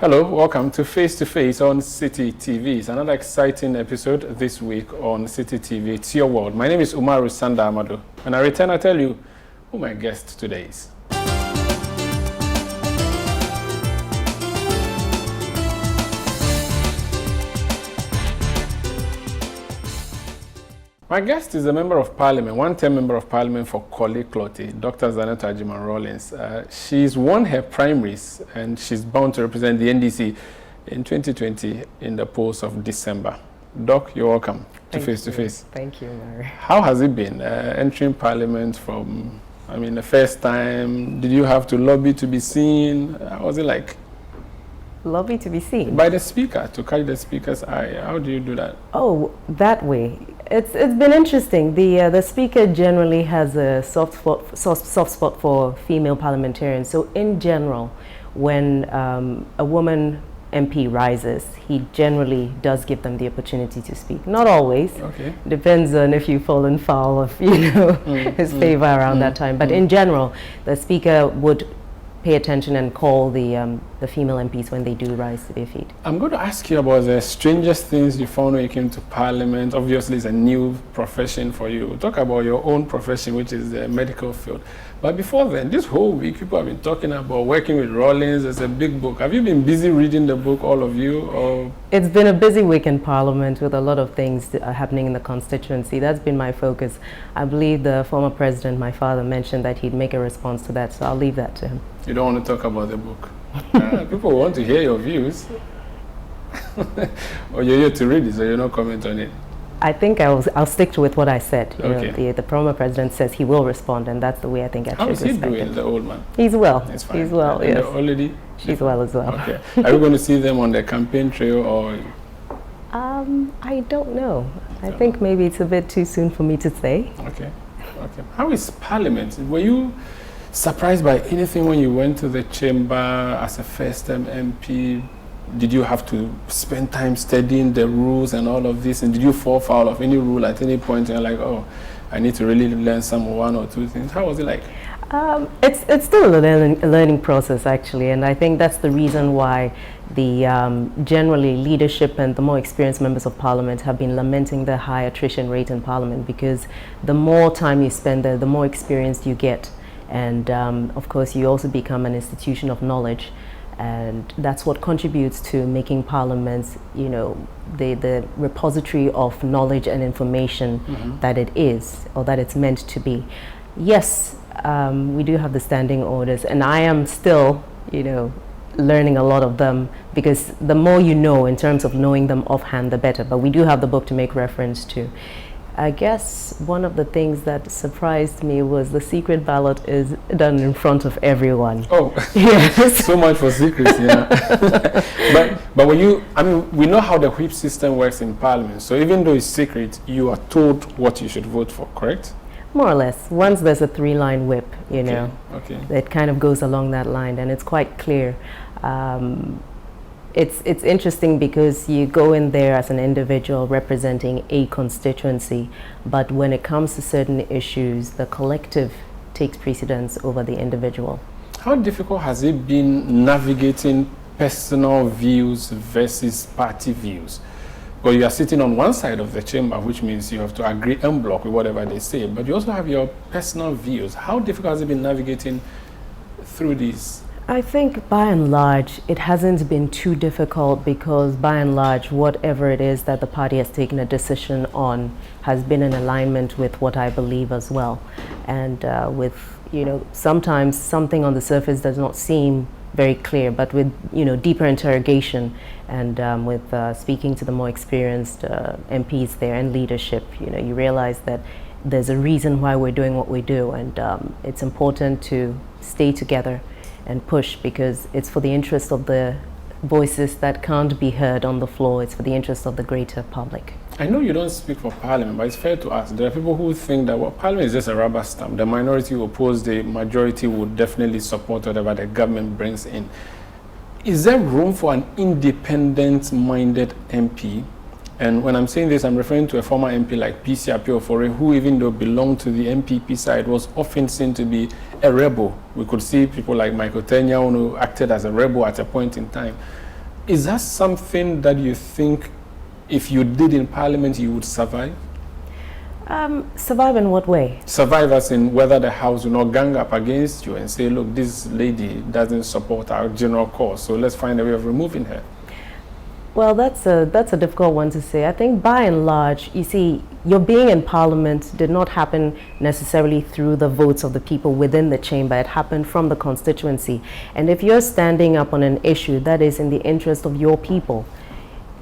Hello, welcome to Face to Face on City TV. It's another exciting episode this week on City TV. It's your world. My name is Umaru Sanda. When I return, I tell you who my guest today is. My guest is a member of parliament, one-term member of parliament for Korle Klottey, Dr. Zanetor Rawlings. She's won her primaries and she's bound to represent the NDC in 2020 in the polls of December. Doc, you're welcome to Face to Face. Thank you, Mary. How has it been entering parliament from, the first time? Did you have to lobby to be seen? How was it like? Lobby to be seen? By the speaker, to catch the speaker's eye. How do you do that? Oh, that way. It's been interesting. The speaker generally has a soft spot for female parliamentarians. So in general, when a woman MP rises, he generally does give them the opportunity to speak. Not always. Okay. Depends on if you've fallen foul of his favor around that time. But in general, the speaker would pay attention and call the female MPs when they do rise to their feet. I'm going to ask you about the strangest things you found when you came to Parliament. Obviously, it's a new profession for you. Talk about your own profession, which is the medical field. But before then, this whole week, people have been talking about working with Rawlings. It's a big book. Have you been busy reading the book, all of you? Or? It's been a busy week in Parliament with a lot of things happening in the constituency. That's been my focus. I believe the former president, my father, mentioned that he'd make a response to that, so I'll leave that to him. You don't want to talk about the book? People want to hear your views. Or you're here to read it, so you're not comment on it? I think I'll stick with what I said. Okay. The former president says he will respond, and that's the way I think I should respect him. How is he doing, the old man? He's well. He's fine. He's well, yes. The old lady? She's well as well. Okay. Are you going to see them on the campaign trail or? I don't know. I think maybe it's a bit too soon for me to say. Okay. Okay. How is Parliament? Were you surprised by anything when you went to the chamber as a first-time MP? Did you have to spend time studying the rules and all of this? And did you fall foul of any rule at any point? And you're like, oh, I need to really learn one or two things. How was it like? It's still a learning process, actually. And I think that's the reason why the generally leadership and the more experienced members of Parliament have been lamenting the high attrition rate in Parliament, because the more time you spend there, the more experienced you get. And of course, you also become an institution of knowledge. And that's what contributes to making parliaments, the repository of knowledge and information that it is, or that it's meant to be. Yes, we do have the standing orders, and I am still, learning a lot of them, because the more you know in terms of knowing them offhand, the better. But we do have the book to make reference to. I guess one of the things that surprised me was the secret ballot is done in front of everyone. Oh, yes. So much for secrecy, yeah. but when we know how the whip system works in Parliament. So even though it's secret, you are told what you should vote for, correct? More or less. Once there's a 3-line whip, Okay. it kind of goes along that line, and it's quite clear. It's interesting because you go in there as an individual representing a constituency, but when it comes to certain issues, the collective takes precedence over the individual. How difficult has it been navigating personal views versus party views? Well, you are sitting on one side of the chamber, which means you have to agree en bloc with whatever they say, but you also have your personal views. How difficult has it been navigating through these? I think by and large, it hasn't been too difficult, because by and large, whatever it is that the party has taken a decision on has been in alignment with what I believe as well. And sometimes something on the surface does not seem very clear, but with, deeper interrogation and with speaking to the more experienced MPs there and leadership, you realize that there's a reason why we're doing what we do, and it's important to stay together and push, because it's for the interest of the voices that can't be heard on the floor. It's for the interest of the greater public. I know you don't speak for Parliament, but it's fair to ask. There are people who think that Parliament is just a rubber stamp. The minority will oppose, the majority would definitely support whatever the government brings in. Is there room for an independent-minded MP? And when I'm saying this, I'm referring to a former MP like PC Apiofore, who, even though belonged to the MPP side, was often seen to be a rebel. We could see people like Michael Tenya, who acted as a rebel at a point in time. Is that something that you think if you did in Parliament you would survive? Survive in what way? Survive as in whether the House will not gang up against you and say, look, this lady doesn't support our general cause, so let's find a way of removing her. Well, that's a difficult one to say. I think by and large, you see, your being in Parliament did not happen necessarily through the votes of the people within the chamber. It happened from the constituency. And if you're standing up on an issue that is in the interest of your people,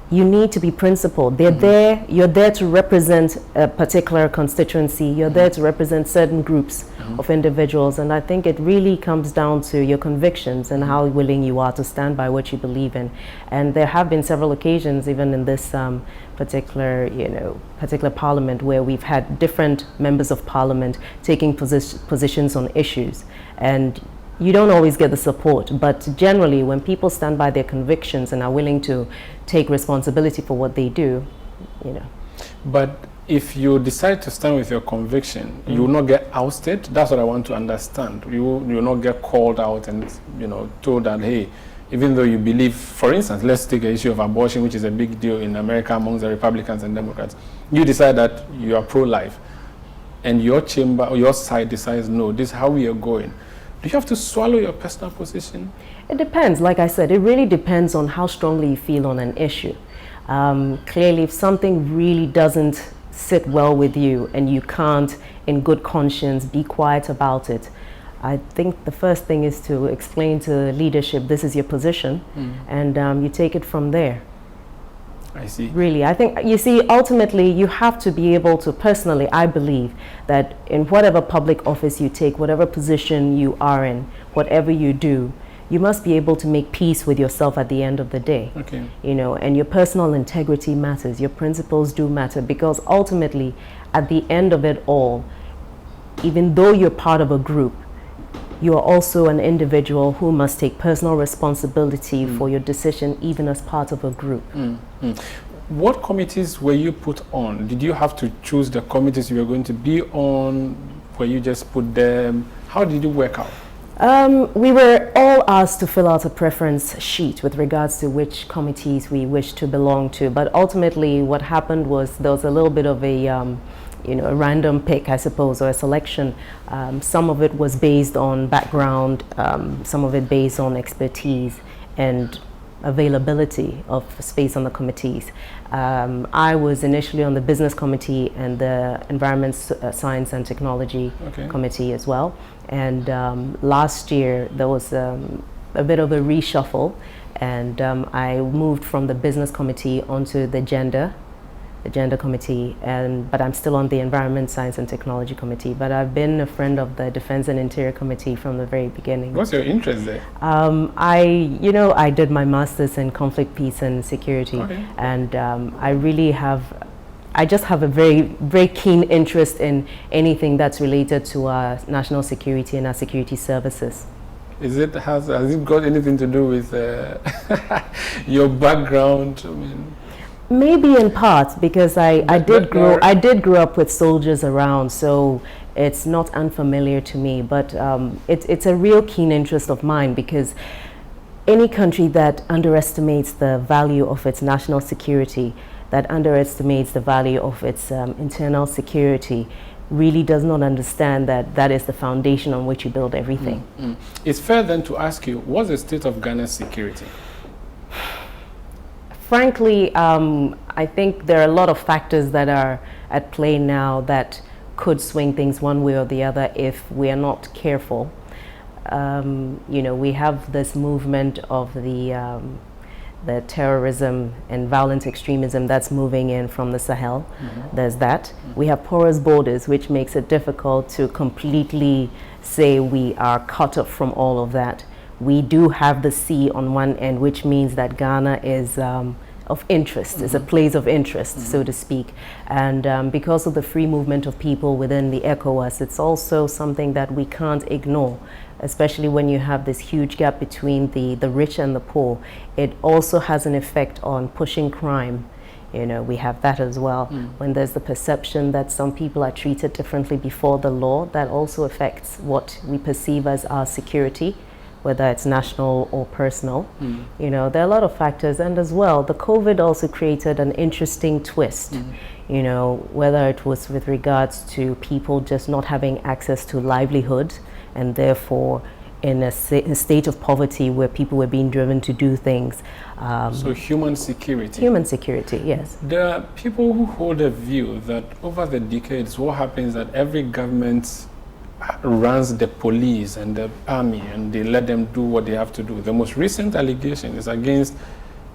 you need to be principled. They're there, you're there to represent a particular constituency, you're there to represent certain groups of individuals, and I think it really comes down to your convictions and how willing you are to stand by what you believe in. And there have been several occasions, even in this particular parliament, where we've had different members of parliament taking positions on issues, and you don't always get the support, but generally when people stand by their convictions and are willing to take responsibility for what they do, But if you decide to stand with your conviction, you will not get ousted. That's what I want to understand. You will not get called out and told that, hey, even though you believe, for instance, let's take the issue of abortion, which is a big deal in America amongst the Republicans and Democrats. You decide that you are pro-life, and your chamber or your side decides, no, this is how we are going. Do you have to swallow your personal position? It depends. Like I said, it really depends on how strongly you feel on an issue. Clearly, if something really doesn't sit well with you and you can't, in good conscience, be quiet about it, I think the first thing is to explain to leadership, this is your position, and you take it from there. I see. Really, I think, you see, ultimately, you have to be able to, personally, I believe that in whatever public office you take, whatever position you are in, whatever you do, you must be able to make peace with yourself at the end of the day. Okay. And your personal integrity matters, your principles do matter, because ultimately, at the end of it all, even though you're part of a group, you are also an individual who must take personal responsibility for your decision, even as part of a group. What committees were you put on? Did you have to choose the committees you were going to be on? Were you just put them? How did you work out? We were all asked to fill out a preference sheet with regards to which committees we wished to belong to. But ultimately, what happened was there was a little bit of a a random pick, I suppose, or a selection. Some of it was based on background, some of it based on expertise and availability of space on the committees. I was initially on the business committee and the environment, science and technology committee as well. And last year there was a bit of a reshuffle, and I moved from the business committee onto the gender committee, but I'm still on the environment, science and technology committee. But I've been a friend of the defense and interior committee from the very beginning. What's your interest there? I did my master's in conflict, peace and security, and I just have a very, very keen interest in anything that's related to our national security and our security services. Has it got anything to do with your background? Maybe in part, because I did grow up with soldiers around, so it's not unfamiliar to me. But it's a real keen interest of mine, because any country that underestimates the value of its national security, that underestimates the value of its internal security, really does not understand that that is the foundation on which you build everything. It's fair then to ask you, what's the state of Ghana's security? Frankly, I think there are a lot of factors that are at play now that could swing things one way or the other if we are not careful. We have this movement of the terrorism and violent extremism that's moving in from the Sahel. There's that. We have porous borders, which makes it difficult to completely say we are cut off from all of that. We do have the sea on one end, which means that Ghana is of interest, is a place of interest, so to speak. And because of the free movement of people within the ECOWAS, it's also something that we can't ignore, especially when you have this huge gap between the rich and the poor. It also has an effect on pushing crime. We have that as well. When there's the perception that some people are treated differently before the law, that also affects what we perceive as our security. whether it's national or personal. You know, there are a lot of factors, and as well, the COVID also created an interesting twist. You know, whether it was with regards to people just not having access to livelihood, and therefore in a state of poverty where people were being driven to do things. So human security. Human security, yes. There are people who hold a view that over the decades, what happens is that every government runs the police and the army, and they let them do what they have to do. The most recent allegation is against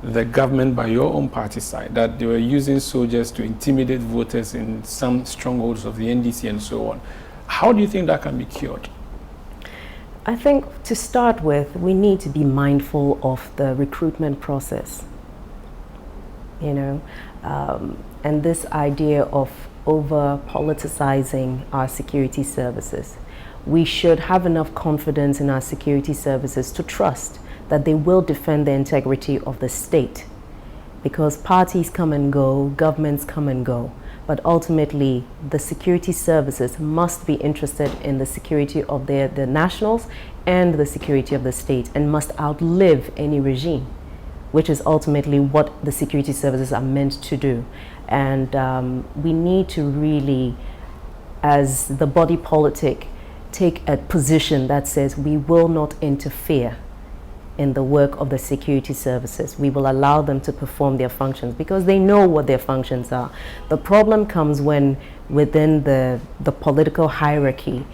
the government by your own party side, that they were using soldiers to intimidate voters in some strongholds of the NDC and so on. How do you think that can be cured? I think to start with, we need to be mindful of the recruitment process, you know, and this idea of over politicizing our security services. We should have enough confidence in our security services to trust that they will defend the integrity of the state, because parties come and go, governments come and go. But ultimately, the security services must be interested in the security of the nationals and the security of the state, and must outlive any regime, which is ultimately what the security services are meant to do. And we need to really, as the body politic, take a position that says we will not interfere in the work of the security services. We will allow them to perform their functions because they know what their functions are. The problem comes when within the political hierarchy,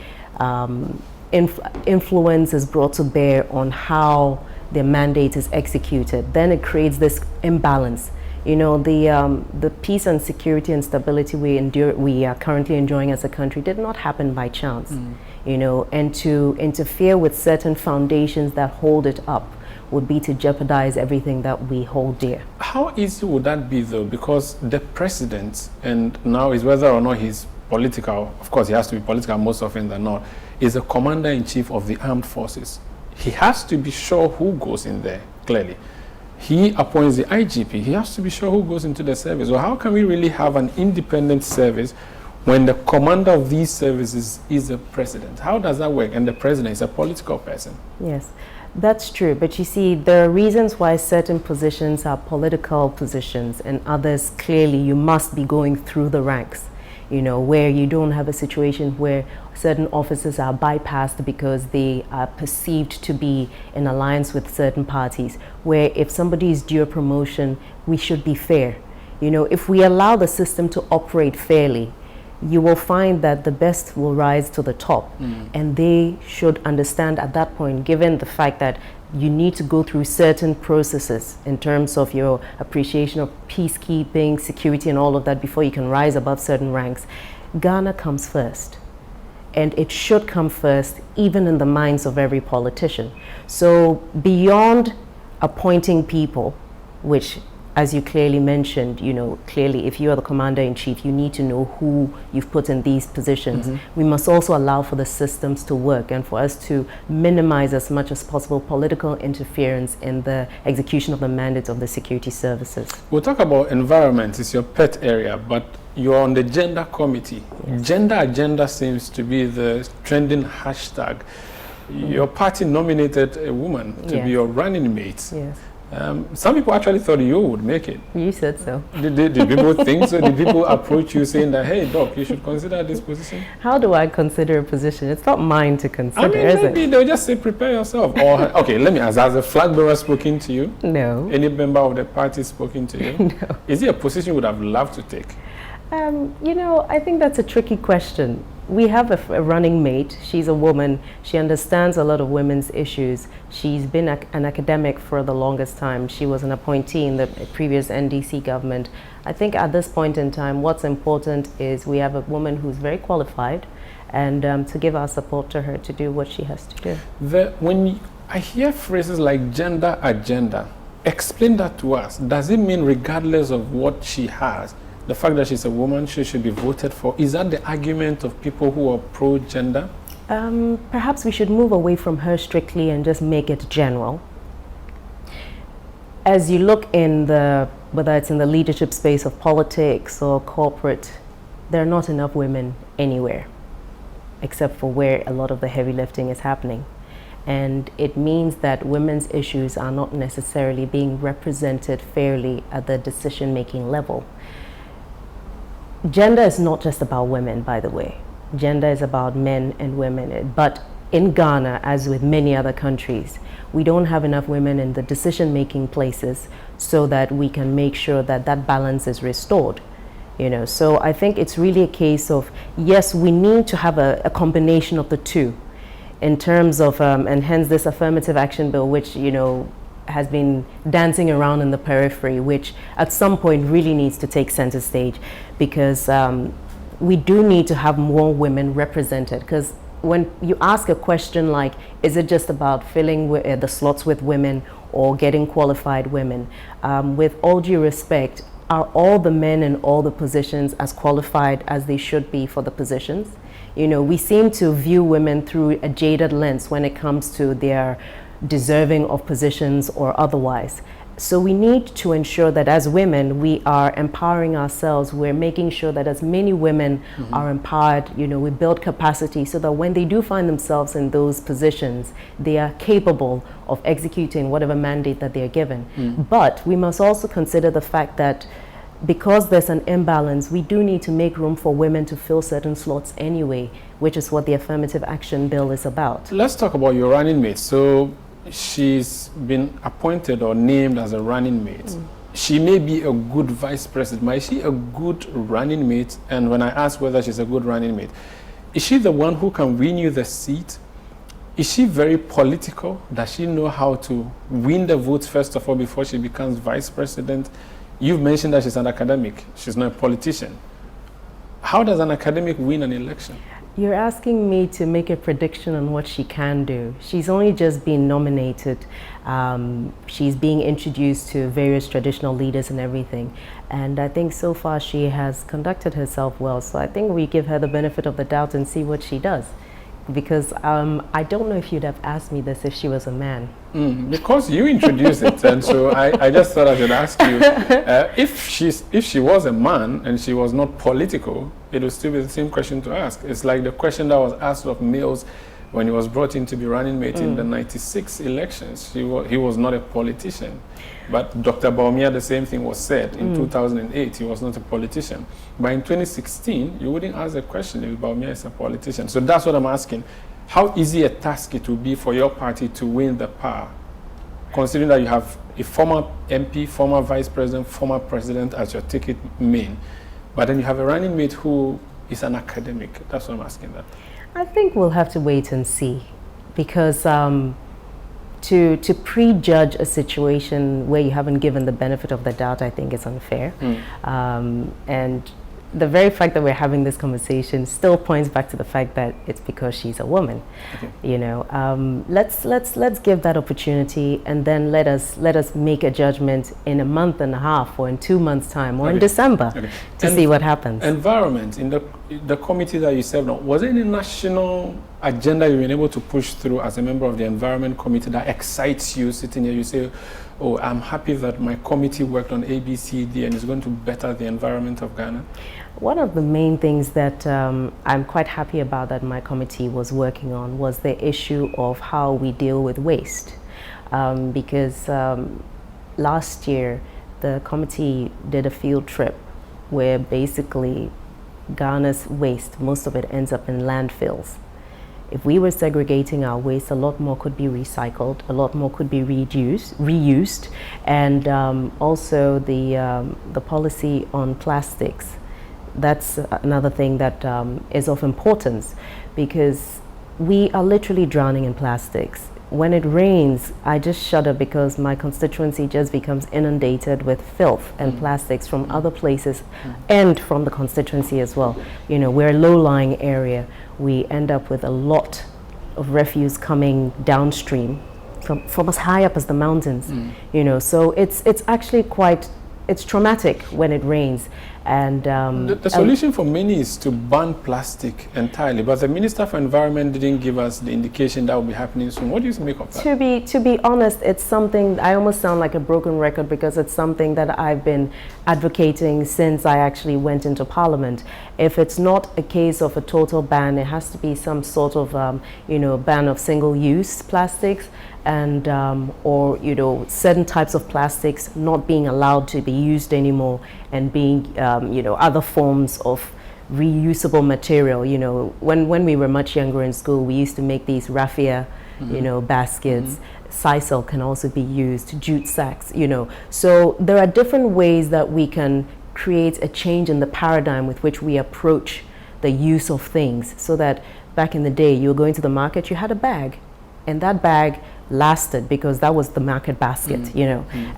influence is brought to bear on how their mandate is executed. Then it creates this imbalance. You know, the peace and security and stability we are currently enjoying as a country did not happen by chance. You know, and to interfere with certain foundations that hold it up would be to jeopardize everything that we hold dear. How easy would that be, though? Because the president, and now is whether or not he's political, of course he has to be political most often than not, is the commander-in-chief of the armed forces. He has to be sure who goes in there, clearly. He appoints the IGP. He has to be sure who goes into the service. So how can we really have an independent service when the commander of these services is the president? How does that work? And the president is a political person. Yes, that's true. But you see, there are reasons why certain positions are political positions, and others, clearly, you must be going through the ranks. You know, where you don't have a situation where certain officers are bypassed because they are perceived to be in alliance with certain parties, where if somebody is due a promotion, we should be fair. You know, if we allow the system to operate fairly, you will find that the best will rise to the top. And they should understand at that point, given the fact that you need to go through certain processes in terms of your appreciation of peacekeeping, security, and all of that before you can rise above certain ranks. Ghana comes first. And it should come first, even in the minds of every politician. So beyond appointing people, which, as you clearly mentioned, you know, clearly if you are the commander-in-chief, you need to know who you've put in these positions. We must also allow for the systems to work and for us to minimize as much as possible political interference in the execution of the mandates of the security services. We'll talk about environment. It's your pet area, but you're on the gender committee. Yes. Gender agenda seems to be the trending hashtag. Your party nominated a woman to be your running mate. Yes. Some people actually thought you would make it. You said so. Did people think so? Did people approach you saying that, hey, Doc, you should consider this position? How do I consider a position? It's not mine to consider, is it? Maybe they'll just say, prepare yourself. Or, okay, let me ask, has the flag bearer spoken to you? No. Any member of the party spoken to you? No. Is it a position you would have loved to take? You know, I think that's a tricky question. We have a running mate. She's a woman. She understands a lot of women's issues. She's been an academic for the longest time. She was an appointee in the previous NDC government. I think at this point in time, what's important is we have a woman who's very qualified, and to give our support to her to do what she has to do. When I hear phrases like gender agenda, explain that to us. Does it mean regardless of what she has, the fact that she's a woman, she should be voted for? Is that the argument of people who are pro-gender? Perhaps we should move away from her strictly and just make it general. As you look in whether it's in the leadership space of politics or corporate, there are not enough women anywhere, except for where a lot of the heavy lifting is happening. And it means that women's issues are not necessarily being represented fairly at the decision-making level. Gender is not just about women, by the way. Gender is about men and women. But in Ghana, as with many other countries, we don't have enough women in the decision-making places so that we can make sure that that balance is restored. So I think it's really a case of, yes, we need to have a combination of the two in terms of, and hence this affirmative action bill, which, has been dancing around in the periphery, which at some point really needs to take center stage, because we do need to have more women represented. Because when you ask a question like, is it just about filling the slots with women or getting qualified women? With all due respect, are all the men in all the positions as qualified as they should be for the positions? We seem to view women through a jaded lens when it comes to their deserving of positions or otherwise. So we need to ensure that as women, we are empowering ourselves. We're making sure that as many women are empowered, we build capacity so that when they do find themselves in those positions, they are capable of executing whatever mandate that they're given. But we must also consider the fact that because there's an imbalance, we do need to make room for women to fill certain slots anyway, which is what the affirmative action bill is about. Let's talk about your running mate. So she's been appointed or named as a running mate. She may be a good vice president, but is she a good running mate? And when I ask whether she's a good running mate, is she the one who can win you the seat? Is she very political? Does she know how to win the votes first of all before she becomes vice president? You've mentioned that she's an academic. She's not a politician. How does an academic win an election? You're asking me to make a prediction on what she can do. She's only just been nominated. She's being introduced to various traditional leaders and everything. And I think so far she has conducted herself well. So I think we give her the benefit of the doubt and see what she does. Because I don't know if you'd have asked me this if she was a man. Because you introduced it, and so I just thought I should ask you, if she was a man and she was not political, it would still be the same question to ask. It's like the question that was asked of Mills when he was brought in to be running mate in the 96 elections. He was not a politician. But Dr. Baumia, the same thing was said in 2008. He was not a politician. But in 2016, you wouldn't ask the question if Baumia is a politician. So that's what I'm asking. How easy a task it will be for your party to win the power, considering that you have a former MP, former vice president, former president as your ticket main, but then you have a running mate who is an academic. That's what I'm asking that. I think we'll have to wait and see, because to prejudge a situation where you haven't given the benefit of the doubt, I think is unfair. And the very fact that we're having this conversation still points back to the fact that it's because she's a woman. Let's give that opportunity, and then let us make a judgment in a month and a half, or in 2 months' time, or in December, to see what happens. Environment, in the committee that you served on, was there any national agenda you've been able to push through as a member of the environment committee that excites you? Sitting here, you say, oh, I'm happy that my committee worked on A, B, C, D, and is going to better the environment of Ghana? One of the main things that I'm quite happy about that my committee was working on was the issue of how we deal with waste. Because last year, the committee did a field trip where basically Ghana's waste, most of it ends up in landfills. If we were segregating our waste, a lot more could be recycled, a lot more could be reused, and also the policy on plastics. That's another thing that is of importance, because we are literally drowning in plastics. When it rains, I just shudder because my constituency just becomes inundated with filth and plastics from other places and from the constituency as well. We're a low-lying area. We end up with a lot of refuse coming downstream from as high up as the mountains. So it's actually quite it's traumatic when it rains. And the solution for many is to ban plastic entirely, but the Minister for Environment didn't give us the indication that will be happening soon. What do you make of that? To be honest, it's something, I almost sound like a broken record because it's something that I've been advocating since I actually went into Parliament. If it's not a case of a total ban, it has to be some sort of ban of single-use plastics, and or certain types of plastics not being allowed to be used anymore, and being other forms of reusable material. When we were much younger in school, we used to make these raffia baskets. Sisal can also be used, jute sacks, so there are different ways that we can create a change in the paradigm with which we approach the use of things, so that back in the day you were going to the market, you had a bag, and that bag lasted because that was the market basket,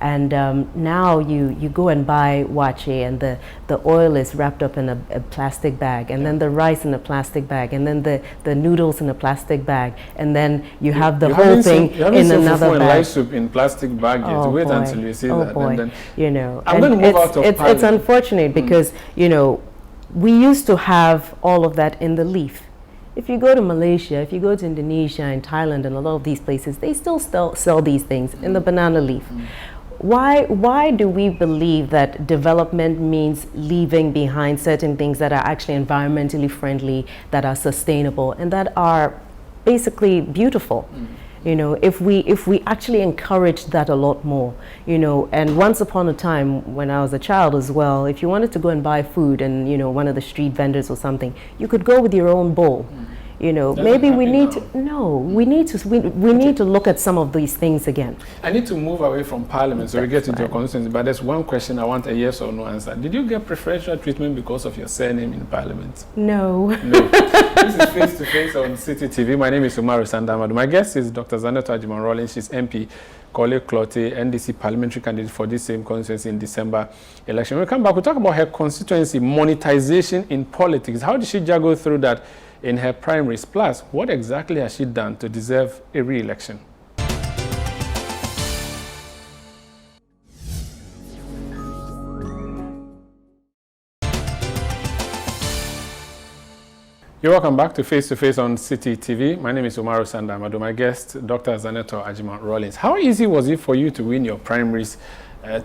and now you go and buy wache, and the oil is wrapped up in a plastic bag, and then the rice in a plastic bag, and then the noodles in a plastic bag, and then you have the whole thing in another bag. Light soup in plastic bag. Oh, wait boy. until you see that. Boy. And then, I'm going to move out of it's unfortunate because we used to have all of that in the leaf. If you go to Malaysia, if you go to Indonesia and Thailand and a lot of these places, they still sell these things in the banana leaf. Why do we believe that development means leaving behind certain things that are actually environmentally friendly, that are sustainable, and that are basically beautiful? If we actually encourage that a lot more, and once upon a time when I was a child as well, if you wanted to go and buy food and, one of the street vendors or something, you could go with your own bowl. Maybe we need to look at some of these things again. I need to move away from Parliament, so we get into your constituency, but there's one question I want a yes or no answer. Did you get preferential treatment because of your surname in Parliament? No. No. This is Face to Face on City TV. My name is Umaru Sanda. My guest is Dr. Zanetor Rawlings. She's MP, Korle Klottey, NDC parliamentary candidate for this same constituency in December election. When we come back, we'll talk about her constituency, monetization in politics. How did she juggle through that in her primaries? Plus, what exactly has she done to deserve a re-election? You're welcome back to Face on City TV. My name is Umaru Sanda. My guest, Dr. Zanetor Rawlings. How easy was it for you to win your primaries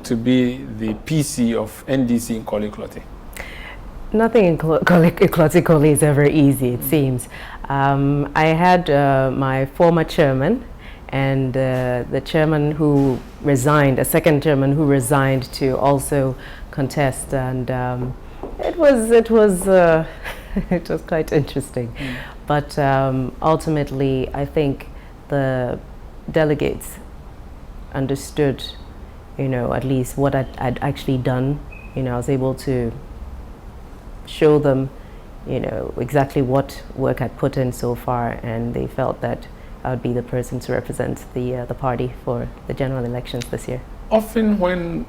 to be the PC of NDC in Korle Klottey? Nothing in Korle is ever easy, it seems. I had my former chairman and the chairman who resigned, a second chairman who resigned to also contest, and it was it was quite interesting. But ultimately, I think the delegates understood, at least what I'd actually done. I was able to show them, exactly what work I'd put in so far, and they felt that I would be the person to represent the party for the general elections this year. Often when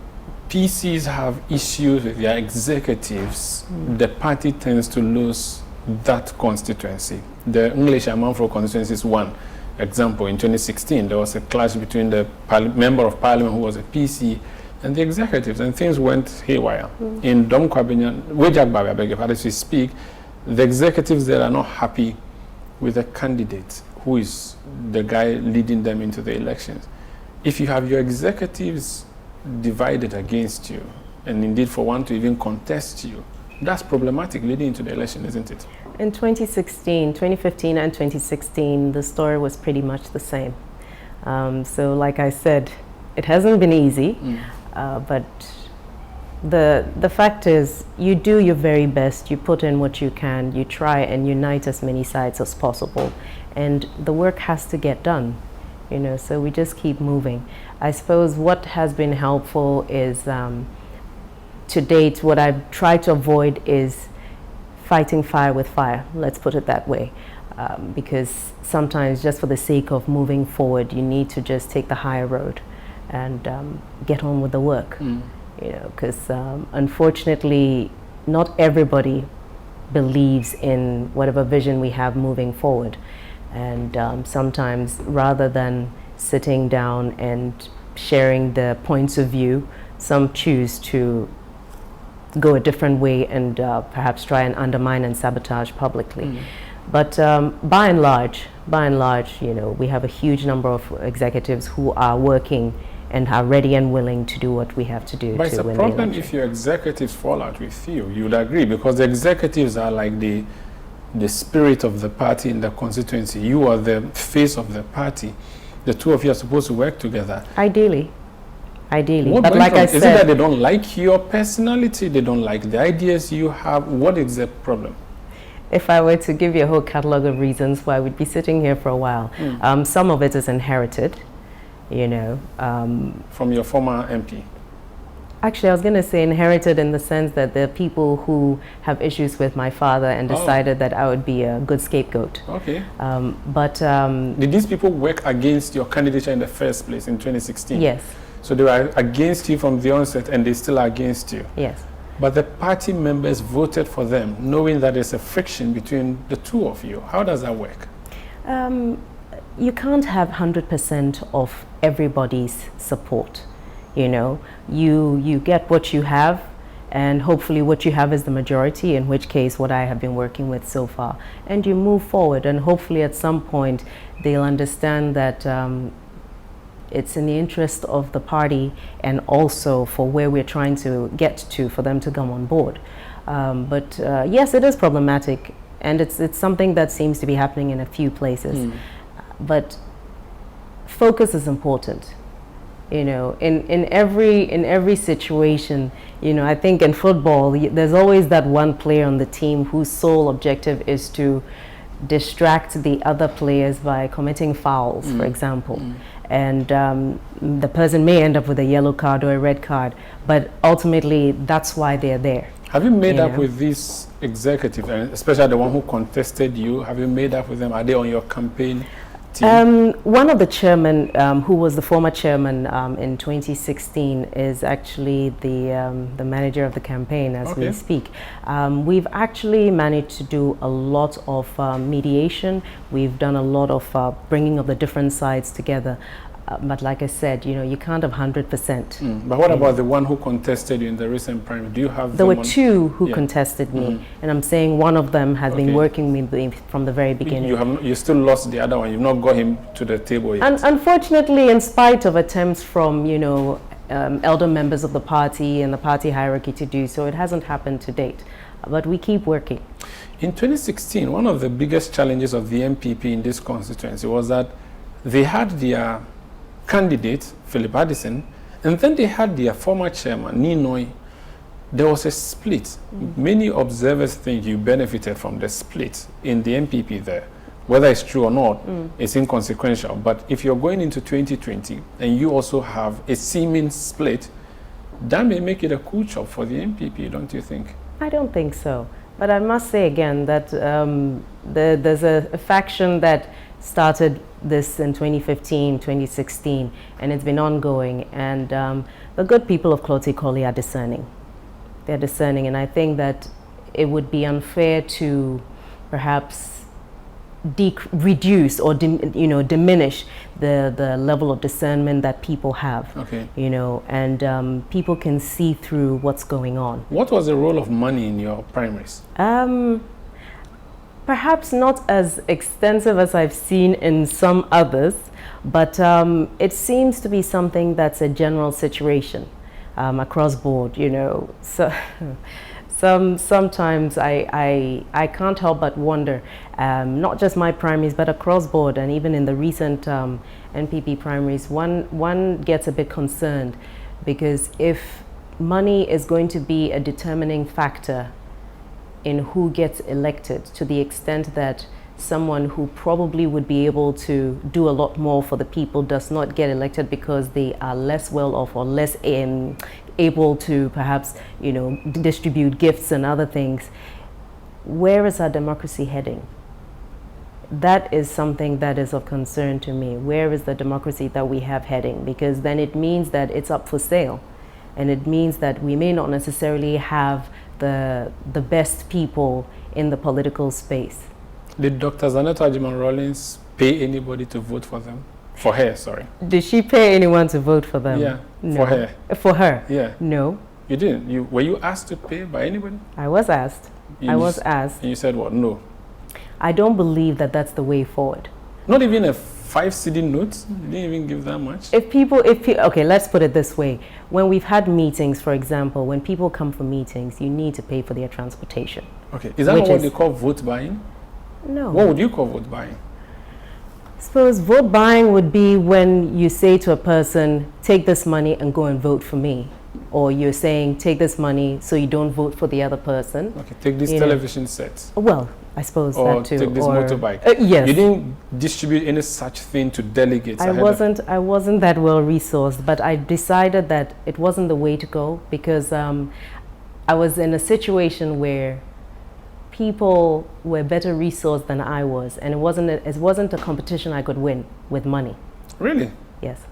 PCs have issues with their executives, the party tends to lose that constituency. The English Amanfro constituency is one example. In 2016, there was a clash between the member of parliament who was a PC and the executives, and things went haywire. In Dom Kwabenya, Wejagbawe, I beg your pardon, as we speak, the executives there are not happy with the candidate who is the guy leading them into the elections. If you have your executives divided against you, and indeed for one to even contest you, that's problematic leading into the election, isn't it? In 2015 and 2016, the story was pretty much the same. So like I said, it hasn't been easy, but the fact is, you do your very best, you put in what you can, you try and unite as many sides as possible, and the work has to get done, so we just keep moving. I suppose what has been helpful is, to date, what I've tried to avoid is fighting fire with fire, let's put it that way, because sometimes just for the sake of moving forward, you need to just take the higher road and get on with the work. Because unfortunately, not everybody believes in whatever vision we have moving forward. And sometimes, rather than sitting down and sharing the points of view some choose to go a different way and perhaps try and undermine and sabotage publicly. But by and large, you know, we have a huge number of executives who are working and are ready and willing to do what we have to do. But it's a problem if your executives fall out with you. You would agree, because the executives are like the spirit of the party in the constituency. You are the face of the party. The two of you are supposed to work together. Ideally. What but like I said, is it that they don't like your personality? They don't like the ideas you have? What is the problem? If I were to give you a whole catalog of reasons why we'd be sitting here for a while, some of it is inherited, you know. From your former MP? Actually, I was going to say inherited in the sense that there are people who have issues with my father and decided that I would be a good scapegoat. Okay. Did these people work against your candidature in the first place in 2016? Yes. So they were against you from the onset, and they still are against you? Yes. But the party members voted for them, knowing that there's a friction between the two of you. How does that work? You can't have 100% of everybody's support. You know, you get what you have, and hopefully what you have is the majority, in which case what I have been working with so far. And you move forward, and hopefully at some point they'll understand that it's in the interest of the party and also for where we're trying to get to for them to come on board. But yes, it is problematic, and it's something that seems to be happening in a few places. But focus is important. You know, in every situation, you know, I think in football, there's always that one player on the team whose sole objective is to distract the other players by committing fouls, for example. And the person may end up with a yellow card or a red card, but ultimately that's why they're there. Have you made up with these executives, and especially the one who contested you? Have you made up with them? Are they on your campaign team? One of the chairmen, who was the former chairman in 2016, is actually the manager of the campaign as we speak. We've actually managed to do a lot of mediation. We've done a lot of bringing of the different sides together. But like I said, you know, you can't have 100%. But what about the one who contested you in the recent primary? Do you have There were two who contested me, and I'm saying one of them has been working with me from the very beginning. You still lost the other one. You've not got him to the table yet. And unfortunately, in spite of attempts from, you know, elder members of the party and the party hierarchy to do so, it hasn't happened to date. But we keep working. In 2016, one of the biggest challenges of the MPP in this constituency was that they had their candidate, Philip Addison, and then they had their former chairman, Ninoy. There was a split. Many observers think you benefited from the split in the MPP there. Whether it's true or not, it's inconsequential. But if you're going into 2020 and you also have a seeming split, that may make it a cool job for the MPP, don't you think? I don't think so. But I must say again that there's a faction that started this in 2015, 2016, and it's been ongoing. And the good people of Klotikoli are discerning. They're discerning, and I think that it would be unfair to perhaps reduce or diminish the level of discernment that people have. You know, and people can see through what's going on. What was the role of money in your primaries? Perhaps not as extensive as I've seen in some others, but it seems to be something that's a general situation across board, you know. So sometimes I can't help but wonder, not just my primaries, but across board, and even in the recent NPP primaries, one gets a bit concerned, because if money is going to be a determining factor in who gets elected, to the extent that someone who probably would be able to do a lot more for the people does not get elected because they are less well off or less able to perhaps, you know, distribute gifts and other things, where is our democracy heading? That is something that is of concern to me. Where is the democracy that we have heading? Because then it means that it's up for sale, and it means that we may not necessarily have the best people in the political space. Did Dr. Zanetor and Rawlings pay anybody to vote for them? For her, sorry. Did she pay anyone to vote for them? Yeah, No. for her. For her? Yeah. No. You didn't? Were you asked to pay by anybody? I was asked. I was asked. And you said what? No. I don't believe that that's the way forward. Not even a 5 cedi note? You didn't even give that much? Okay, let's put it this way. When we've had meetings, for example, when people come for meetings, you need to pay for their transportation. Okay. Is that not what they call vote buying? No. What would you call vote buying? I suppose vote buying would be when you say to a person, take this money and go and vote for me. Or you're saying, take this money so you don't vote for the other person. Okay, take this television set. Well, I suppose or that too. Take this motorbike. Yes. You didn't distribute any such thing to delegates. I wasn't that well resourced, but I decided that it wasn't the way to go because I was in a situation where people were better resourced than I was, and it wasn't a competition I could win with money. Really? Yes.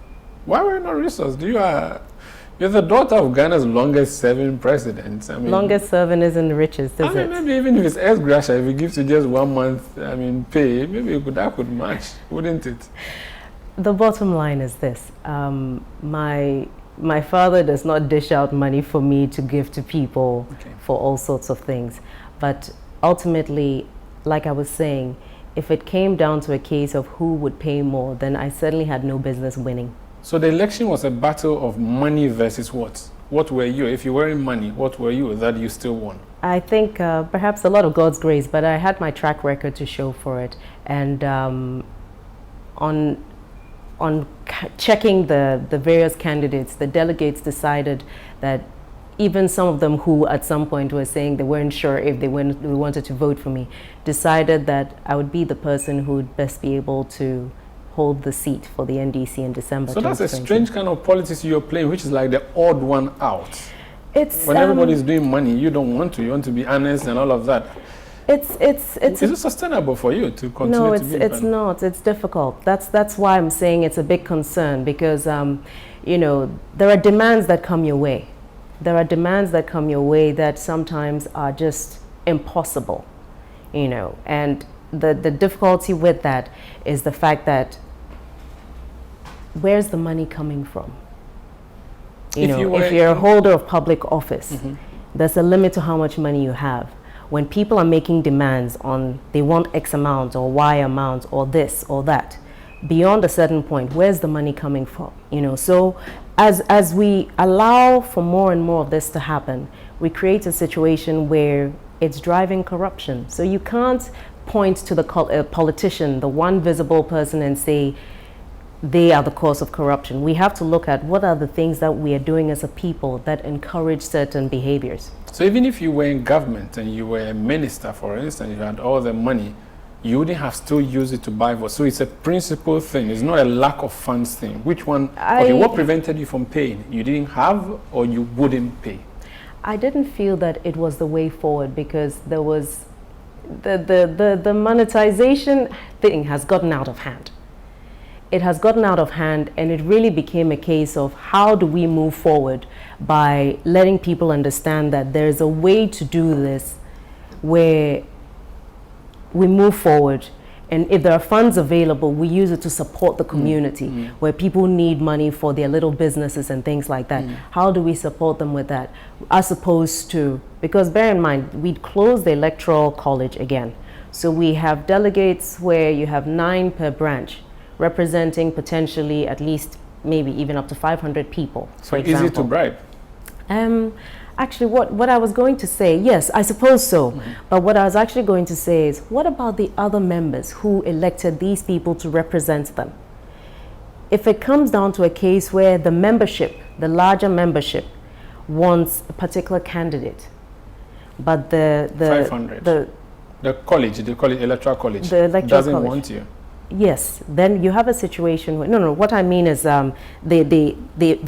Why were you not resourced? You're the daughter of Ghana's longest serving president. Longest serving isn't the richest, is it? Maybe even if it's ex gratia, if it gives you just 1 month, pay, maybe that could match, wouldn't it? The bottom line is this: my father does not dish out money for me to give to people for all sorts of things, but ultimately, like I was saying, if it came down to a case of who would pay more, then I certainly had no business winning. So the election was a battle of money versus what? What were you? If you were in money, what were you that you still won? I think perhaps a lot of God's grace, but I had my track record to show for it. And on checking the various candidates, the delegates decided that even some of them who at some point were saying they weren't sure if they wanted to vote for me, decided that I would be the person who would best be able to hold the seat for the NDC in December. So that's a strange kind of politics you're playing, which is like the odd one out. It's when everybody's doing money, you don't want to. You want to be honest and all of that. Is it sustainable for you to continue? No, to be it's not. It's difficult. That's why I'm saying it's a big concern because there are demands that come your way. There are demands that come your way that sometimes are just impossible, and the difficulty with that is the fact that where's the money coming from? If you're a holder of public office, there's a limit to how much money you have. When people are making demands on they want X amount or Y amount or this or that, beyond a certain point, where's the money coming from? So as we allow for more and more of this to happen, we create a situation where it's driving corruption. So you can't point to the politician, the one visible person, and say they are the cause of corruption. We have to look at what are the things that we are doing as a people that encourage certain behaviors. So even if you were in government and you were a minister, for instance, you had all the money, you wouldn't have still used it to buy votes. So it's a principle thing. It's not a lack of funds thing. Which one? What prevented you from paying? You didn't have, or you wouldn't pay? I didn't feel that it was the way forward because there was the monetization thing has gotten out of hand. It has gotten out of hand, and it really became a case of how do we move forward by letting people understand that there's a way to do this where we move forward, and if there are funds available, we use it to support the community where people need money for their little businesses and things like that. How do we support them with that? As opposed to, because bear in mind, we'd close the electoral college again. So we have delegates where you have 9 per branch, representing potentially at least maybe even up to 500 people, for example. Easy to bribe? Actually, what I was going to say, yes, I suppose so. But what I was actually going to say is, what about the other members who elected these people to represent them? If it comes down to a case where the membership, the larger membership, wants a particular candidate, but the 500. The college, electoral college, doesn't want you. Yes, then you have a situation where, no, what I mean is the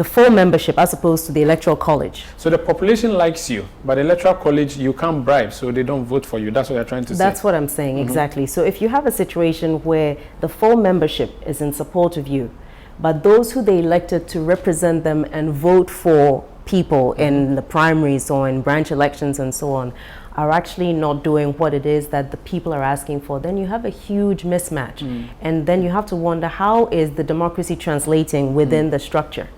full membership as opposed to the electoral college. So the population likes you, but the electoral college, you can't bribe, so they don't vote for you. That's what you're trying to say. That's what I'm saying, exactly. So if you have a situation where the full membership is in support of you, but those who they elected to represent them and vote for people in the primaries or in branch elections and so on are actually not doing what it is that the people are asking for, then you have a huge mismatch. And then you have to wonder, how is the democracy translating within the structure?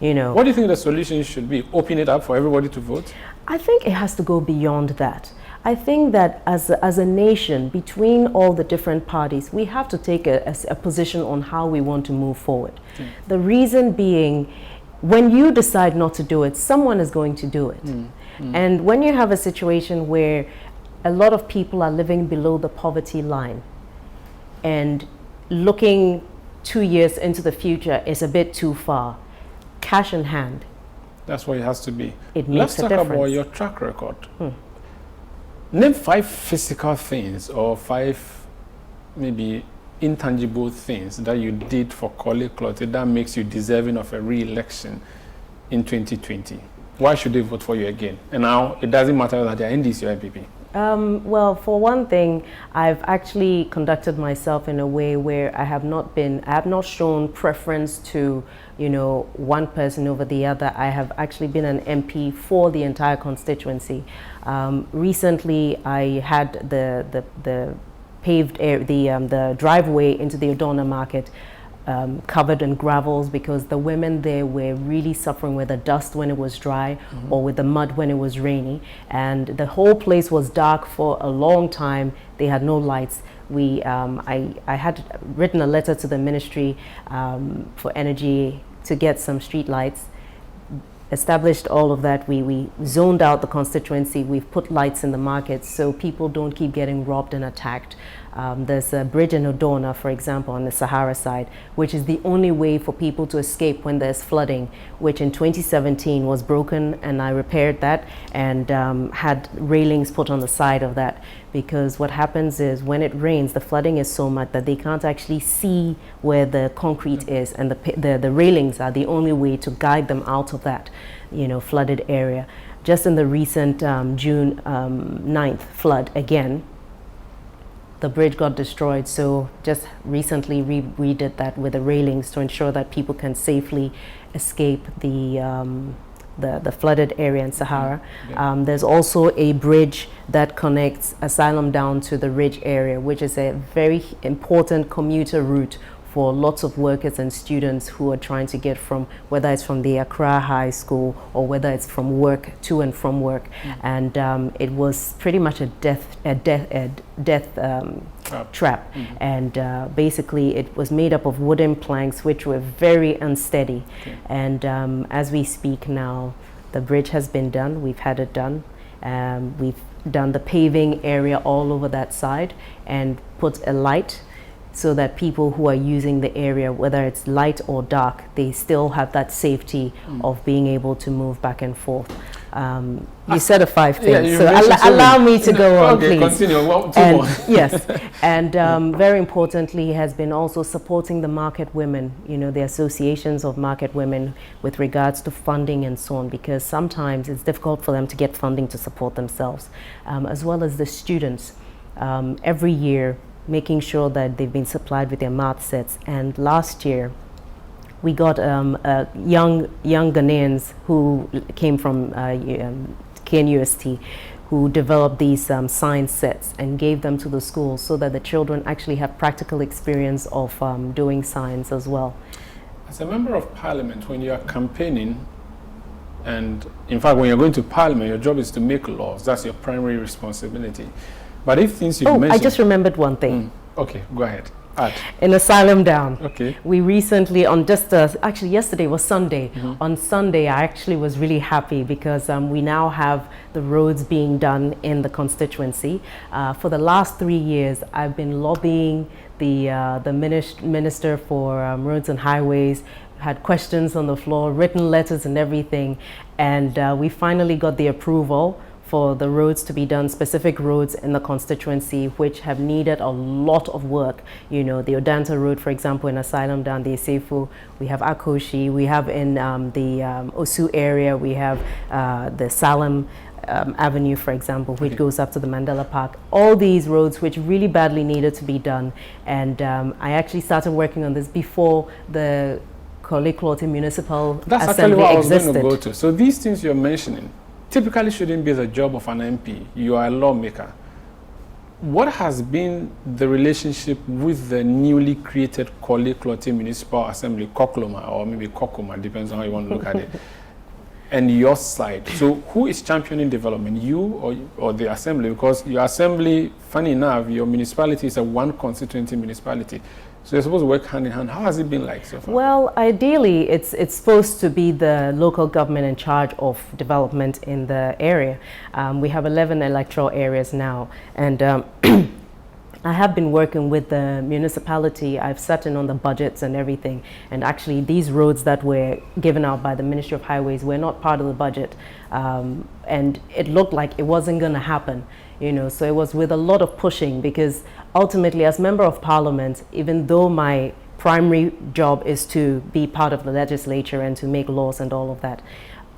You know, what do you think the solution should be? Open it up for everybody to vote? I think it has to go beyond that. I think that as a nation, between all the different parties, we have to take a position on how we want to move forward. The reason being, when you decide not to do it, someone is going to do it. And when you have a situation where a lot of people are living below the poverty line and looking 2 years into the future is a bit too far, cash in hand. That's what it has to be. It makes Let's a talk difference. about your track record. Name 5 physical things or 5 maybe intangible things that you did for Korle Clottey that makes you deserving of a re-election in 2020. Why should they vote for you again? And now it doesn't matter that they're NDC or NPP. Well, for one thing, I've actually conducted myself in a way where I have not shown preference to, you know, one person over the other. I have actually been an MP for the entire constituency. Recently, I had the paved air, the driveway into the Odona market covered in gravels, because the women there were really suffering with the dust when it was dry or with the mud when it was rainy, and the whole place was dark for a long time. They had no lights. I had written a letter to the Ministry for Energy to get some street lights, established all of that. We zoned out the constituency. We've put lights in the markets so people don't keep getting robbed and attacked. There's a bridge in Odona, for example, on the Sahara side, which is the only way for people to escape when there's flooding, which in 2017 was broken, and I repaired that and had railings put on the side of that, because what happens is when it rains, the flooding is so much that they can't actually see where the concrete is, and the railings are the only way to guide them out of that, you know, flooded area. Just in the recent June 9th flood again, the bridge got destroyed, so just recently we did that with the railings to ensure that people can safely escape the flooded area in Sahara. There's also a bridge that connects Asylum down to the Ridge area, which is a very important commuter route for lots of workers and students who are trying to get from, whether it's from the Accra High School or whether it's from work, to and from work. And it was pretty much a death trap. And basically it was made up of wooden planks which were very unsteady. And as we speak now, the bridge has been done. We've had it done. We've done the paving area all over that side and put a light, so that people who are using the area, whether it's light or dark, they still have that safety of being able to move back and forth. You said the 5 things, so allow me to go on, please. Continue. Well, two more. Yes, and very importantly, has been also supporting the market women, you know, the associations of market women with regards to funding and so on, because sometimes it's difficult for them to get funding to support themselves, as well as the students. Every year, making sure that they've been supplied with their math sets. And last year, we got young Ghanaians who came from KNUST, who developed these science sets and gave them to the schools so that the children actually have practical experience of doing science as well. As a member of parliament, when you are campaigning, and in fact, when you're going to parliament, your job is to make laws. That's your primary responsibility. But if things you've mentioned... I just remembered one thing. Okay, go ahead. Add. In Asylum Down. Okay. We recently, on just, actually yesterday was Sunday. On Sunday, I actually was really happy because we now have the roads being done in the constituency. For the last 3 years, I've been lobbying the Minister for Roads and Highways, had questions on the floor, written letters and everything. And we finally got the approval for the roads to be done, specific roads in the constituency, which have needed a lot of work. You know, the Odanta Road, for example, in Asylum Down, the Esefu, we have Akoshi, we have in the Osu area, we have the Salem Avenue, for example, which goes up to the Mandela Park. All these roads which really badly needed to be done. And I actually started working on this before the Korle-Klote Municipal That's actually Assembly what I was existed. going to go to. So these things you're mentioning typically shouldn't be the job of an MP. You are a lawmaker. What has been the relationship with the newly created Korle-Klote Municipal Assembly, Kokloma, or maybe Kokoma, depends on how you want to look at it, and your side? So who is championing development, you or the assembly? Because your assembly, funny enough, your municipality is a one constituency municipality. So you're supposed to work hand in hand. How has it been like so far? Well, ideally, it's supposed to be the local government in charge of development in the area. We have 11 electoral areas now, and I have been working with the municipality. I've sat in on the budgets and everything, and actually these roads that were given out by the Ministry of Highways were not part of the budget, and it looked like it wasn't going to happen. So it was with a lot of pushing, because ultimately, as Member of Parliament, even though my primary job is to be part of the legislature and to make laws and all of that,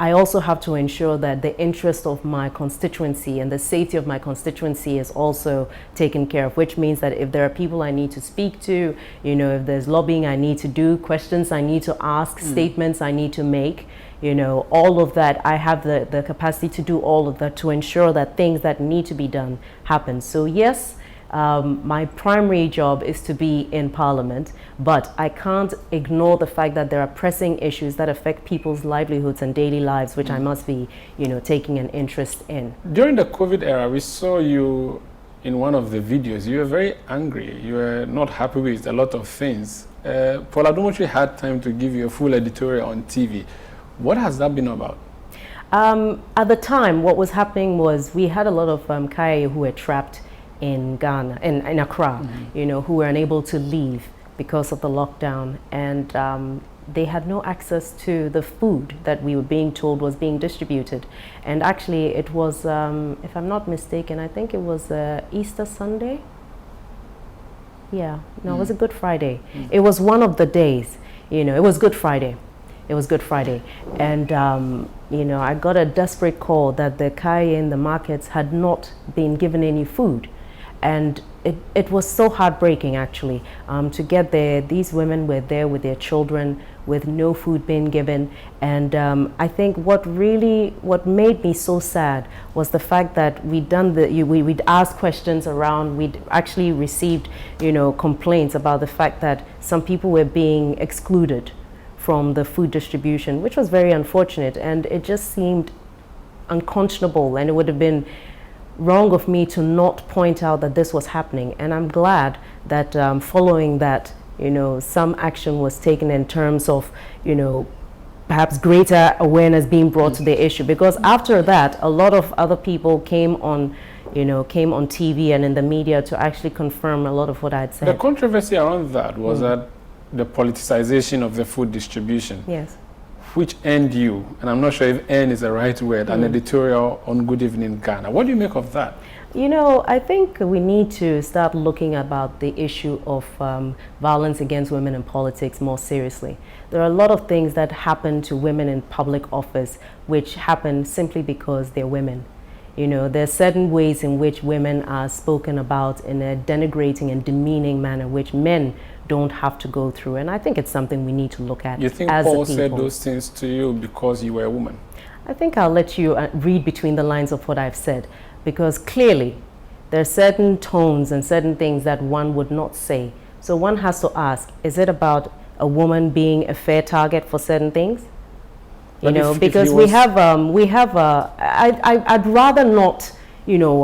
I also have to ensure that the interest of my constituency and the safety of my constituency is also taken care of, which means that if there are people I need to speak to, if there's lobbying I need to do, questions I need to ask, statements I need to make, all of that, I have the capacity to do all of that to ensure that things that need to be done happen. So yes, my primary job is to be in Parliament, but I can't ignore the fact that there are pressing issues that affect people's livelihoods and daily lives, which I must be, taking an interest in. During the COVID era, we saw you in one of the videos. You were very angry. You were not happy with a lot of things. Paul Adomochi had time to give you a full editorial on TV. What has that been about? At the time, what was happening was we had a lot of Kaya who were trapped in Ghana, in Accra, who were unable to leave because of the lockdown, and they had no access to the food that we were being told was being distributed. And actually it was, if I'm not mistaken, I think it was Easter Sunday. Yeah, no, it was a Good Friday. It was one of the days, it was Good Friday. It was Good Friday. And, I got a desperate call that the Kaya in the markets had not been given any food. And it was so heartbreaking, actually, to get there. These women were there with their children, with no food being given. And I think what made me so sad was the fact that we'd asked questions around. We'd actually received, complaints about the fact that some people were being excluded from the food distribution, which was very unfortunate. And it just seemed unconscionable, and it would have been wrong of me to not point out that this was happening. And I'm glad that following that, some action was taken in terms of, perhaps greater awareness being brought to the issue. Because after that, a lot of other people came on TV and in the media to actually confirm a lot of what I'd said. The controversy around that was that the politicization of the food distribution. Yes. Which earned you, and I'm not sure if earn is the right word, an editorial on Good Evening Ghana. What do you make of that? I think we need to start looking about the issue of violence against women in politics more seriously. There are a lot of things that happen to women in public office which happen simply because they're women. There are certain ways in which women are spoken about in a denigrating and demeaning manner, which men don't have to go through. And I think it's something we need to look at. You think as Paul a people. said those things to you because you were a woman? I think I'll let you read between the lines of what I've said, because clearly there are certain tones and certain things that one would not say. So one has to ask, is it about a woman being a fair target for certain things? Because I'd rather not,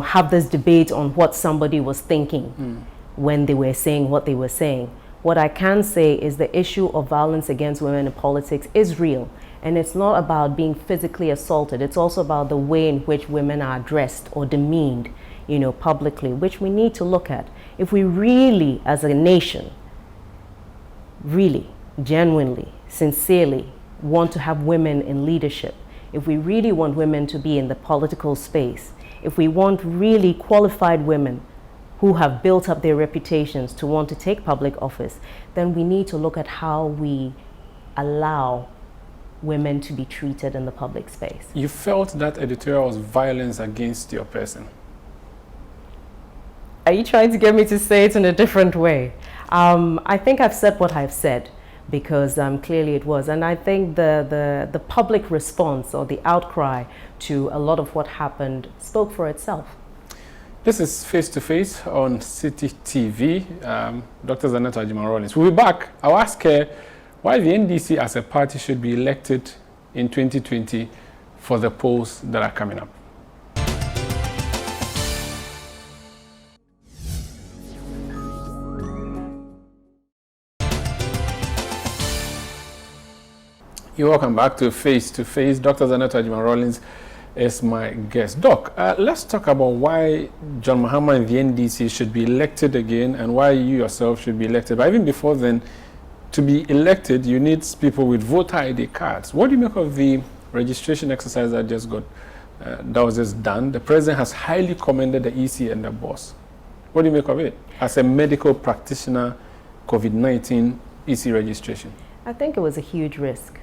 have this debate on what somebody was thinking when they were saying what they were saying. What I can say is the issue of violence against women in politics is real. And it's not about being physically assaulted. It's also about the way in which women are addressed or demeaned, publicly, which we need to look at. If we really, as a nation, really, genuinely, sincerely want to have women in leadership, if we really want women to be in the political space, if we want really qualified women who have built up their reputations to want to take public office, then we need to look at how we allow women to be treated in the public space. You felt that editorial was violence against your person? Are you trying to get me to say it in a different way? I think I've said what I've said, because clearly it was. And I think the public response or the outcry to a lot of what happened spoke for itself. This is Face to Face on City TV. Dr. Zanetor Rawlings. We'll be back. I'll ask her why the NDC as a party should be elected in 2020 for the polls that are coming up. You're welcome back to Face. Dr. Zanetor Rawlings is my guest. Doc, let's talk about why John Mahama and the NDC should be elected again and why you yourself should be elected. But even before then, to be elected, you need people with voter ID cards. What do you make of the registration exercise that was just done? The president has highly commended the EC and the boss. What do you make of it as a medical practitioner, COVID-19 EC registration? I think it was a huge risk.